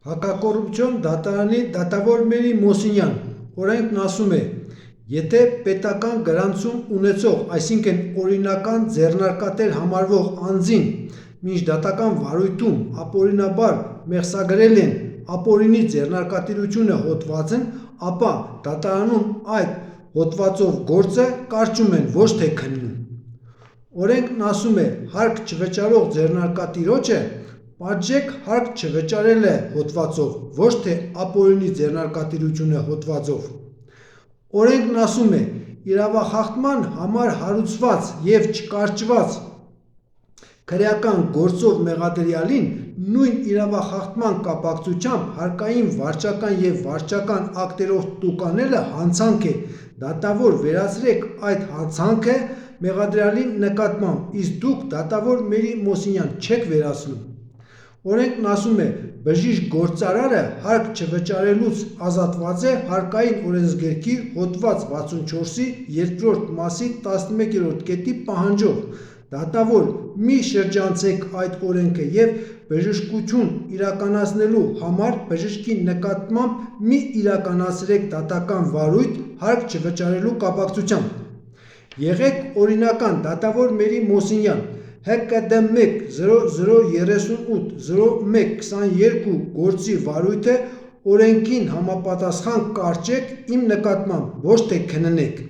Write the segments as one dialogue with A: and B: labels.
A: Հակակոռուպցիոն դատարանի դատավոր Մերի Մոսինյան, օրենքն ասում է, եթե պետական գրանցում ունեցող, այսինքն օրինական ձեռնարկատեր համարվող անձին միջդատական վարույթում ապօրինաբար մեղսագրել են ապօրինի ձեռնարկատիրությունը հոդվածն, ապա դատարանում այդ հոդվածով գործը կարճում են, ոչ թե քննում։ Օրենքն ասում է, հարկ չվճարող ձեռնարկատիրոջը պատժեք հարկ չվճարել է հոդվածով, ոչ թե ապօրինի ձեռնարկատիրությունը հոդվածով։ Օրենքն ասում է, իրավախախտման համար հարուցված և չկարճված քրեական գործով մեղադրյալին նույն իրավախախտման կապակցությամբ հարկային վարչական և վարչական ակտերով տուկանելը հանցանք է, դատավոր վերացրեք այդ հանցանքը մեղադրյալի նկատմամբ, իսկ դուք դատավոր Մերի Մոսինյան չեք վերացնում։ Օրենքն ասում է, բժիշկ գործարարը հարկ չվճարելուց ազատված է հարկային օրենսգրքի հոդված 64-ի 2-րդ մասի 11-րդ կետի պահանջով։ Դատավոր մի շրջանցեք այդ օրենքը և բժշկություն իրականացնելու համար բժշկի նկատմամբ մի իրականացրեք դատական վարույթ հարկ չվճարելու կապակցությամբ։ Եղեք օրինական, դատավոր Մերի Մոսինյան, ՀԿԴ1 0038 0122 գործի վարույթը օրենքին համապատասխան կարճեք իմ նկատմամբ, ոչ թե քննեք։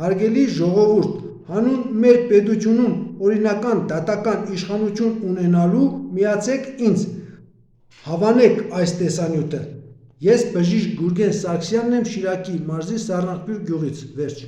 A: Հարգելի ժողովուրդ, հանուն մեր պետությունում օրինական դատական իշխանություն ունենալու միացեք ինձ, հավանեք այս տեսանյութը։ Ես բժիշկ Գուրգեն Սարգսյանն եմ Շիրակի մարզի Սառնախբյուր գյուղից, վերջ։